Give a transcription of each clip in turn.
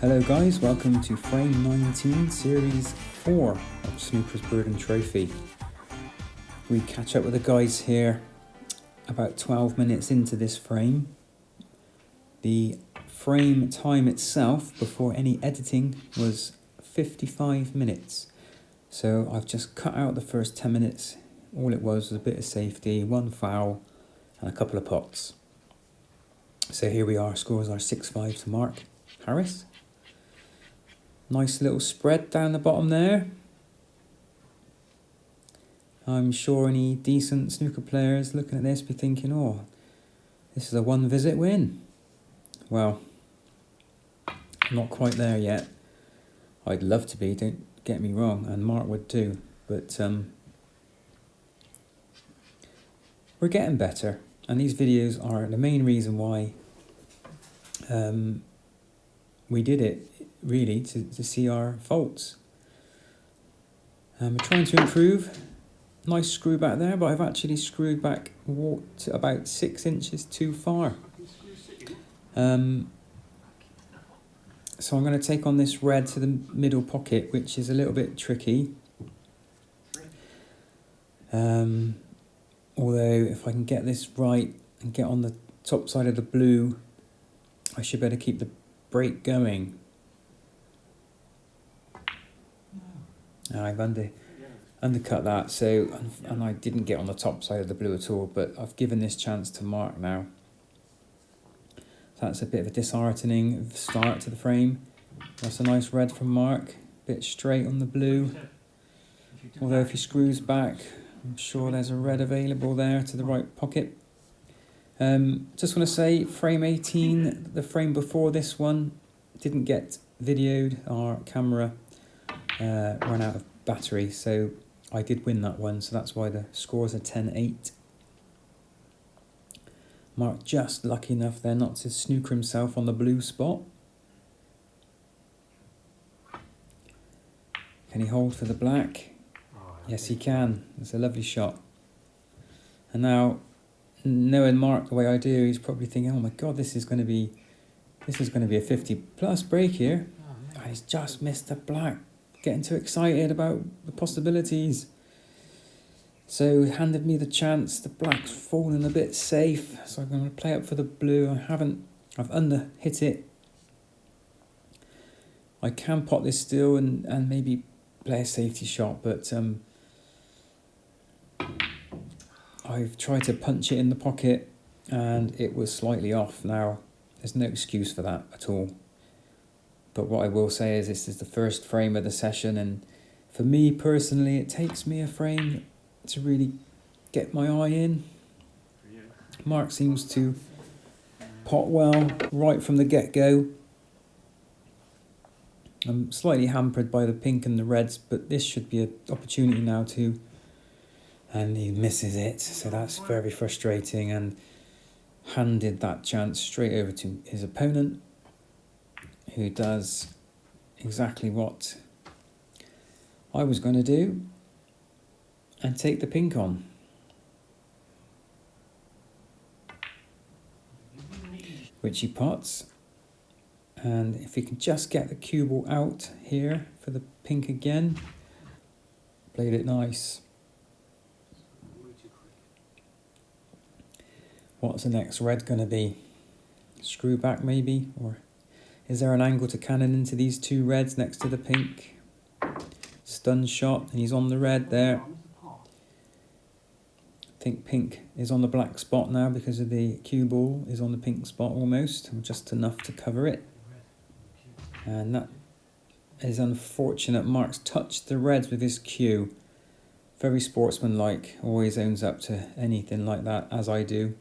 Hello guys, welcome to frame 19, series 4 of Snooker's Burden Trophy. We catch up with the guys here about 12 minutes into this frame. The frame time itself before any editing was 55 minutes. So I've just cut out the first 10 minutes. All it was a bit of safety, one foul and a couple of pots. So here we are, scores are 6-5 to Mark Harris. Nice little spread down the bottom there. I'm sure any decent snooker players looking at this be thinking, oh, this is a one visit win. Well, I'm not quite there yet. I'd love to be, don't get me wrong, and Mark would too, but we're getting better, and these videos are the main reason why we did it, really, to see our faults. We're trying to improve. Nice screw back there, but I've actually screwed back to about 6 inches too far. So I'm going to take on this red to the middle pocket, which is a little bit tricky. Although if I can get this right and get on the top side of the blue, I should better keep the break going. I've undercut that, and I didn't get on the top side of the blue at all, but I've given this chance to Mark now. So that's a bit of a disheartening start to the frame. That's a nice red from Mark, bit straight on the blue. Although if he screws back, I'm sure there's a red available there to the right pocket. Just want to say, frame 18, the frame before this one, didn't get videoed. Our camera ran out of battery, so I did win that one, so that's why the scores are 10-8. Mark just lucky enough there not to snooker himself on the blue spot. Can he hold for the black? Yes, he can. It's a lovely shot. And now, knowing Mark the way I do, he's probably thinking, oh my god, this is going to be a 50+ break here. And he's just missed the black. Getting too excited about the possibilities. So he handed me the chance. The black's fallen a bit safe, so I'm going to play up for the blue. I've under-hit it. I can pot this still and maybe play a safety shot, but I've tried to punch it in the pocket and it was slightly off. Now, there's no excuse for that at all. But what I will say is this is the first frame of the session, and for me personally, it takes me a frame to really get my eye in. Mark seems to pot well right from the get-go. I'm slightly hampered by the pink and the reds, but this should be an opportunity now to... And he misses it, so that's very frustrating, and handed that chance straight over to his opponent, who does exactly what I was going to do and take the pink on. Which he pots. And if he can just get the cue ball out here for the pink again, played it nice. What's the next red going to be? Screw back maybe? Or is there an angle to cannon into these two reds next to the pink? Stun shot, and he's on the red there. I think pink is on the black spot now because of the cue ball is on the pink spot almost, just enough to cover it. And that is unfortunate. Mark's touched the reds with his cue. Very sportsmanlike, always owns up to anything like that, as I do.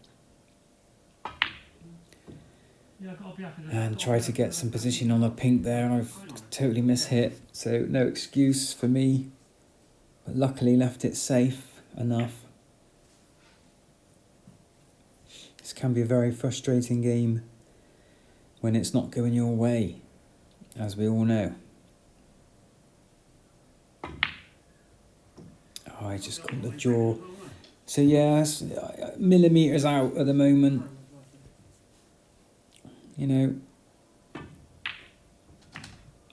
And try to get some position on the pink there, and I've totally mishit, so no excuse for me, but luckily left it safe enough. This can be a very frustrating game when it's not going your way, as we all know. Oh, I just caught the jaw. So yes, millimetres out at the moment. You know,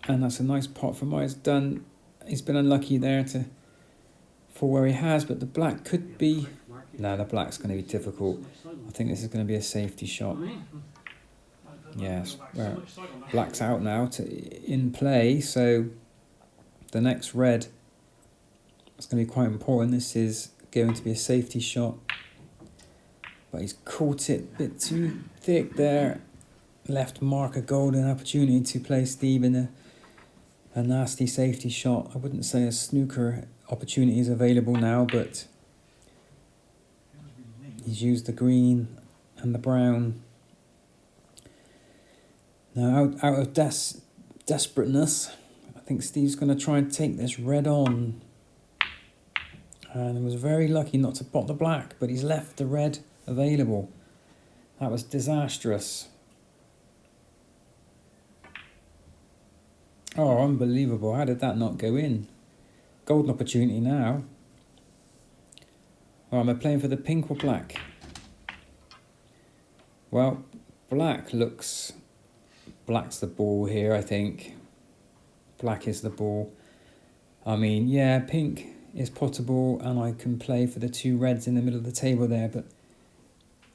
And that's a nice pot for Myers done. He's been unlucky there for where he has, but the black could be... No, the black's going to be difficult. I think this is going to be a safety shot. Yes, black's out now in play, so the next red is going to be quite important. This is going to be a safety shot, but he's caught it a bit too thick there. Left Mark a golden opportunity to play Steve in a nasty safety shot. I wouldn't say a snooker opportunity is available now, but he's used the green and the brown. Now, out of desperateness, I think Steve's going to try and take this red on. And was very lucky not to pot the black, but he's left the red available. That was disastrous. Oh, unbelievable. How did that not go in? Golden opportunity now. Oh, am I playing for the pink or black? Well, black's the ball here, I think. Black is the ball. I mean, yeah, pink is potable, and I can play for the two reds in the middle of the table there, but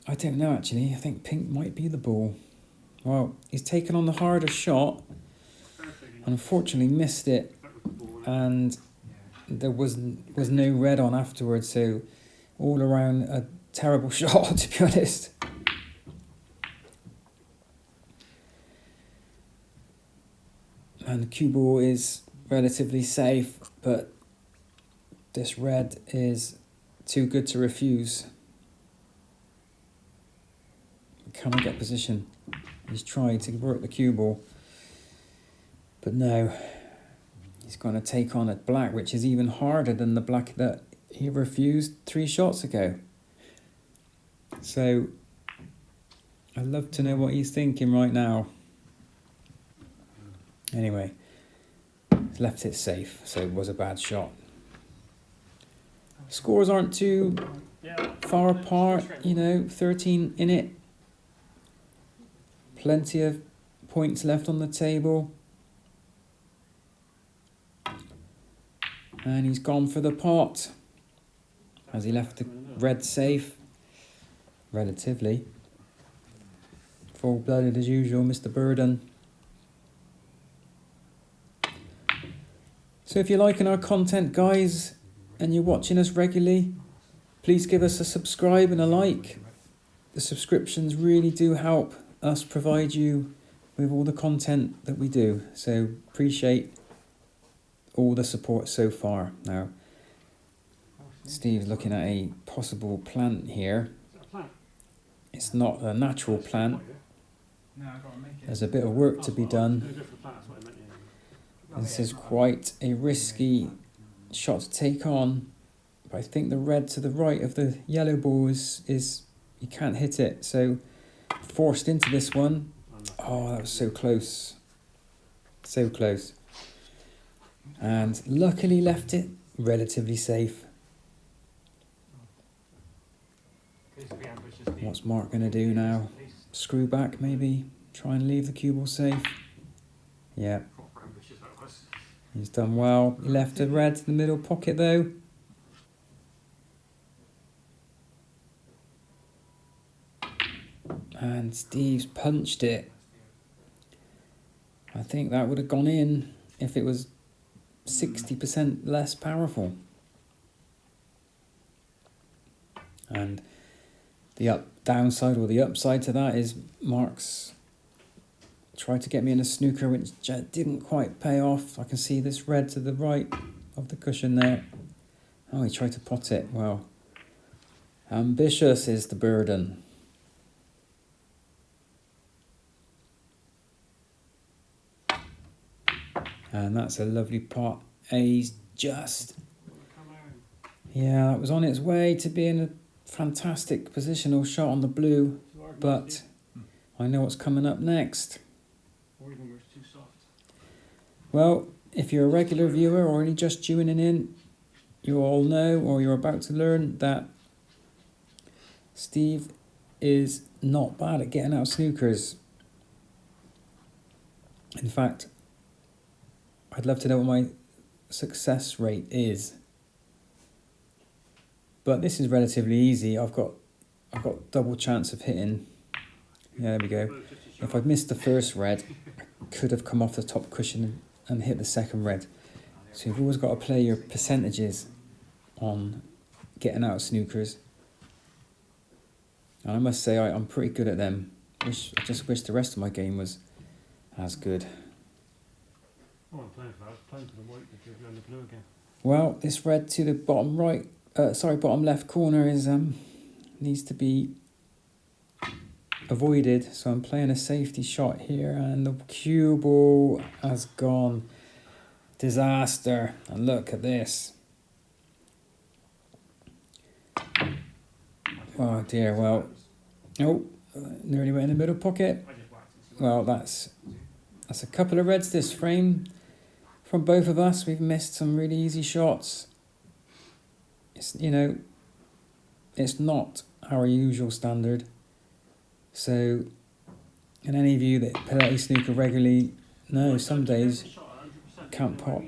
I don't know actually. I think pink might be the ball. Well, he's taken on the harder shot, and unfortunately missed it, and there was no red on afterwards, so all around a terrible shot, to be honest. And the cue ball is relatively safe, but this red is too good to refuse. Can I get position? He's tried to work the cue ball, but no. He's going to take on a black, which is even harder than the black that he refused 3 shots ago. So I'd love to know what he's thinking right now. Anyway, he's left it safe, so it was a bad shot. Scores aren't too far apart, 13 in it. Plenty of points left on the table. And he's gone for the pot. Has he left the red safe? Relatively. Full-blooded as usual, Mr. Burden. So if you're liking our content, guys, and you're watching us regularly, please give us a subscribe and a like. The subscriptions really do help us provide you with all the content that we do. So appreciate all the support so far. Now, Steve's looking at a possible plant here. It's not a natural plant. There's a bit of work to be done. This is quite a risky shot to take on, but I think the red to the right of the yellow ball is you can't hit it, so forced into this one. Oh, that was so close. So close. And luckily left it relatively safe. What's Mark going to do now? Screw back maybe? Try and leave the cue ball safe? Yeah. He's done well. He left a red in the middle pocket though. And Steve's punched it. I think that would have gone in if it was 60% less powerful. And the downside or the upside to that is Mark's tried to get me in a snooker, which didn't quite pay off. I can see this red to the right of the cushion there. Oh, he tried to pot it. Well, ambitious is the burden. And that's a lovely pot. He's just... Yeah, it was on its way to being a fantastic positional shot on the blue, but I know what's coming up next. Well, if you're a regular viewer or only just tuning in, you all know, or you're about to learn, that Steve is not bad at getting out of snookers. In fact, I'd love to know what my success rate is. But this is relatively easy. I've got double chance of hitting. Yeah, there we go. If I'd missed the first red, I could have come off the top cushion and hit the second red. So you've always got to play your percentages on getting out of snookers. And I must say I'm pretty good at them. I just wish the rest of my game was as good. Oh, I'm playing for the white because you're on the blue again. Well, this red to the bottom right, bottom left corner is needs to be avoided. So I'm playing a safety shot here, and the cue ball has gone. Disaster. And look at this. Oh dear. Well, nearly went in the middle pocket. Well, that's a couple of reds this frame. From both of us, we've missed some really easy shots. It's, it's not our usual standard. So, and any of you that play snooker regularly know some days you can't pop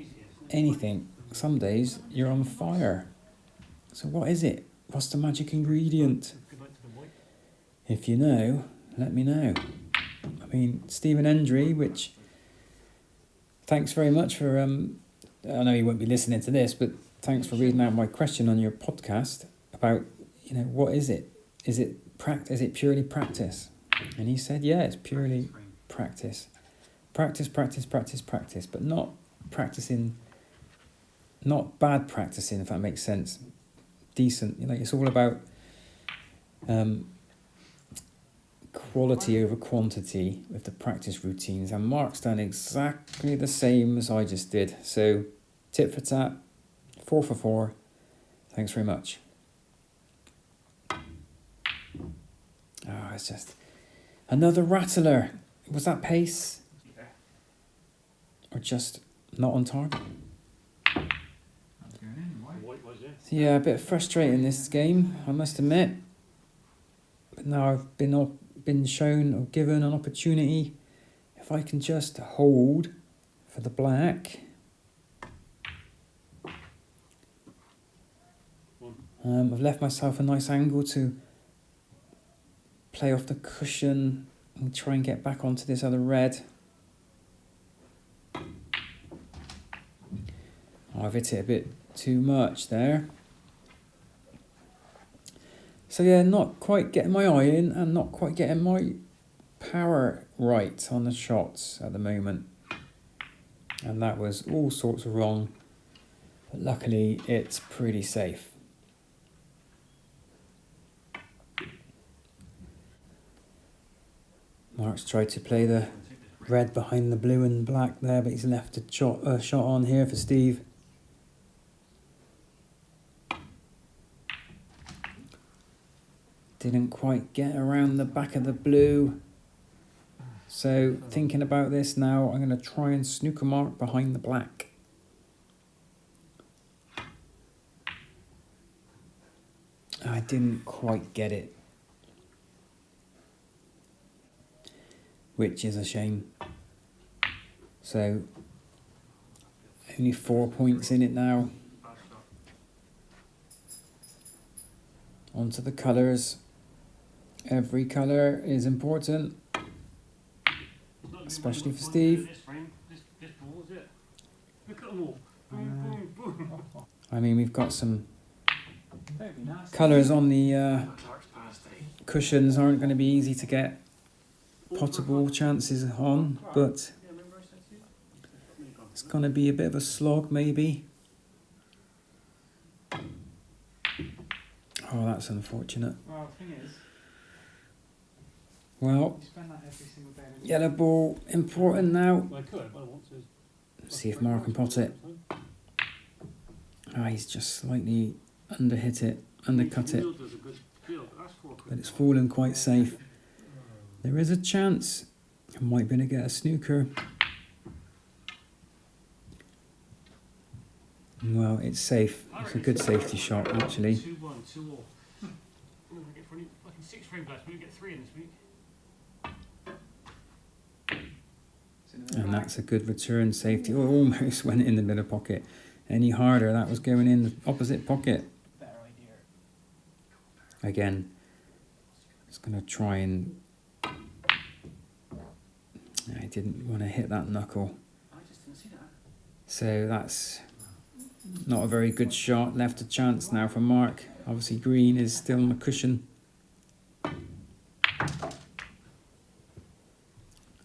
anything. Some days you're on fire. So what is it? What's the magic ingredient? If you know, let me know. I mean, Stephen Hendry, which... Thanks very much for, I know you won't be listening to this, but thanks for reading out my question on your podcast about, what is it? Is it purely practice? And he said, yeah, it's purely practice. Practice, but not practicing, not bad practicing, if that makes sense. Decent, it's all about quality over quantity with the practice routines, and Mark's done exactly the same as I just did. So tit for tat, 4 for 4. Thanks very much. It's just another rattler. Was that pace? Or just not on target? Yeah, a bit frustrating this game, I must admit. But now I've been shown or given an opportunity. If I can just hold for the black. I've left myself a nice angle to play off the cushion and try and get back onto this other red. I've hit it a bit too much there. So yeah, not quite getting my eye in and not quite getting my power right on the shots at the moment. And that was all sorts of wrong. But luckily, it's pretty safe. Mark's tried to play the red behind the blue and black there, but he's left a shot on here for Steve. Didn't quite get around the back of the blue. So thinking about this now, I'm going to try and snooker Mark behind the black. I didn't quite get it, which is a shame. So only 4 points in it now. Onto the colours. Every colour is important, especially for Steve. I mean, we've got some colours on the cushions aren't going to be easy to get potable chances on, but it's going to be a bit of a slog maybe. Oh, that's unfortunate. Well, the thing is, well, you spend that every single day. yellow ball important now. I could, but I want to. See if Mark can pot it. He's just slightly underhit it, undercut it, but it's fallen quite safe. There is a chance I might be able to get a snooker. Well, it's safe. It's a good safety shot, actually. 2-1, 2-all. Fucking 6 frames left. We get 3 in this week. And That's a good return safety. Oh, almost went in the middle pocket. Any harder, that was going in the opposite pocket. Better idea. Again, just going to try and... I didn't want to hit that knuckle. I just didn't see that. So that's not a very good shot. Left a chance now for Mark. Obviously green is still on the cushion.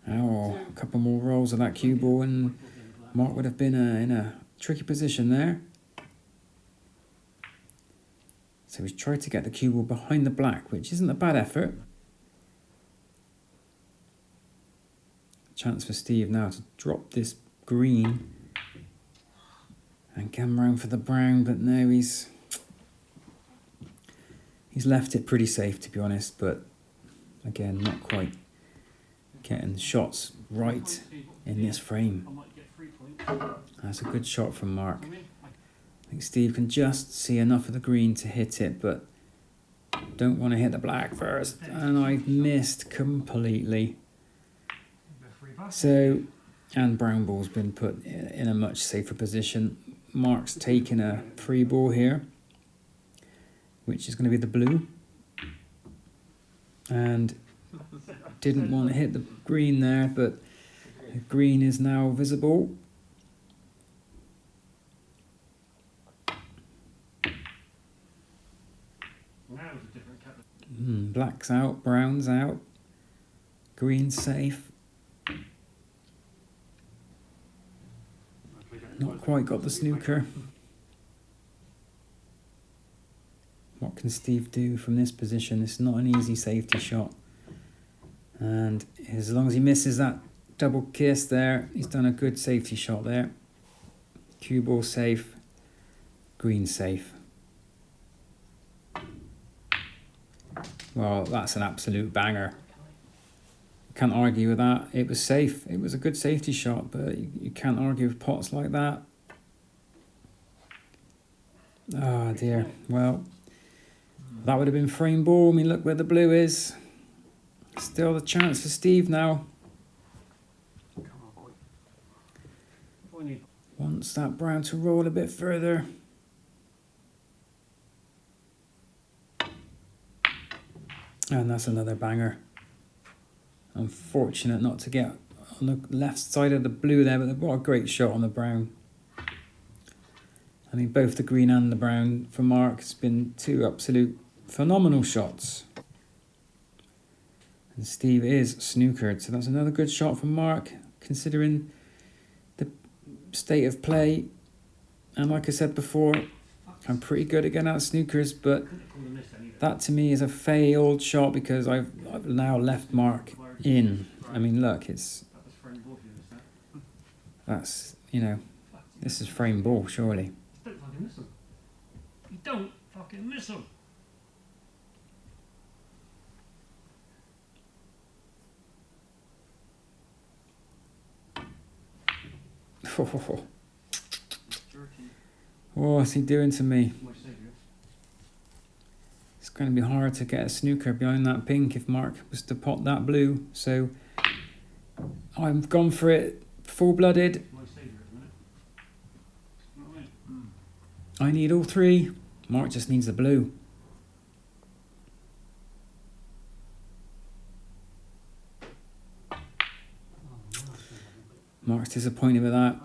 Oh, a couple more rolls of that cue ball and Mark would have been in a tricky position there. So he's tried to get the cue ball behind the black, which isn't a bad effort. Chance for Steve now to drop this green and come round for the brown, but no, he's left it pretty safe, to be honest, but again, not quite getting shots right in this frame. That's a good shot from Mark. I think Steve can just see enough of the green to hit it, but don't want to hit the black first, and I've missed completely. So, and brown ball's been put in a much safer position. Mark's taken a free ball here, which is going to be the blue, and didn't want to hit the green there, but the green is now visible. Black's out, brown's out, green's safe. Not quite got the snooker. What can Steve do from this position? It's not an easy safety shot. And as long as he misses that double kiss there, he's done a good safety shot there. Cue ball safe, green safe. Well, that's an absolute banger. Can't argue with that. It was safe. It was a good safety shot, but you can't argue with pots like that. Oh dear. Well, that would have been frame ball. I mean, look where the blue is. Still the chance for Steve now. Wants that brown to roll a bit further. And that's another banger. Unfortunate not to get on the left side of the blue there, but what a great shot on the brown. I mean, both the green and the brown for Mark has been two absolute phenomenal shots. And Steve is snookered, so that's another good shot from Mark, considering the state of play. And like I said before, I'm pretty good at getting out snookers, but that to me is a failed shot because I've now left Mark in. I mean, look, that's, you know, this is frame ball, surely. Don't fucking miss him. You don't fucking miss him. What's he doing to me? It's going to be hard to get a snooker behind that pink if Mark was to pot that blue. So I've gone for it full-blooded. I need all three. Mark just needs the blue. Mark's disappointed with that.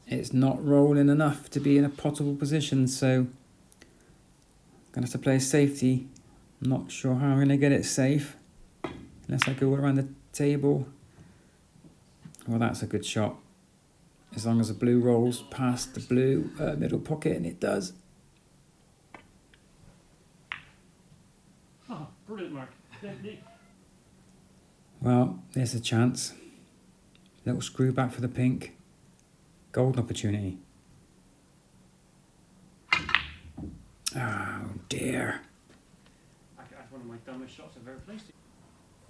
It's not rolling enough to be in a potable position, so gonna have to play safety. Not sure how I'm gonna get it safe unless I go all around the table. Well, that's a good shot. As long as the blue rolls past the blue middle pocket, and it does. Oh, brilliant, Mark. Well, there's a chance. Little screw back for the pink. Golden opportunity. Oh dear. That's one of my dumbest shots I've ever placed.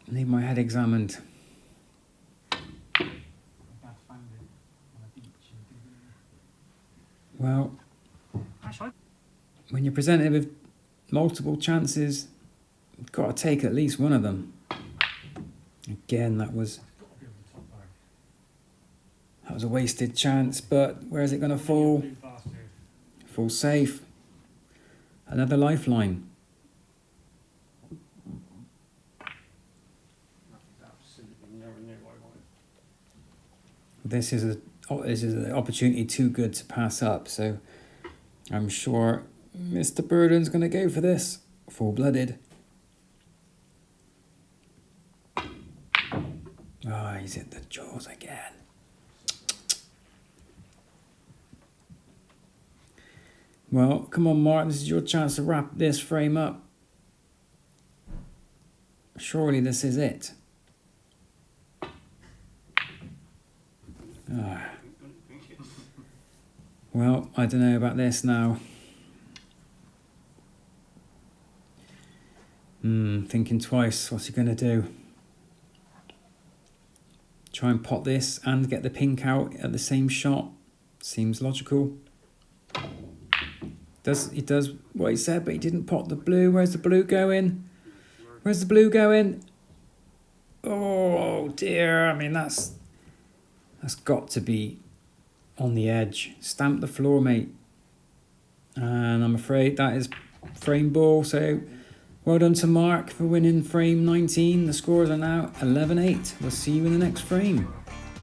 I need my head examined. Well, when you're presented with multiple chances, you've got to take at least one of them. Again, that was That was a wasted chance, but where is it going to fall? Too fast here. Fall safe. Another lifeline. That's absolutely nowhere near what I wanted. This is an opportunity too good to pass up, so I'm sure Mr. Burden's going to go for this. Full-blooded. Ah, he's hit the jaws again. Well, come on, Mark. This is your chance to wrap this frame up. Surely this is it. Ah. Well, I don't know about this now. Thinking twice. What's he going to do? Try and pot this and get the pink out at the same shot. Seems logical. He does what he said, but he didn't pot the blue. Where's the blue going? Where's the blue going? Oh dear. I mean, that's got to be on the edge. Stamp the floor, mate. And I'm afraid that is frame ball. So well done to Mark for winning frame 19. The scores are now 11-8. We'll see you in the next frame.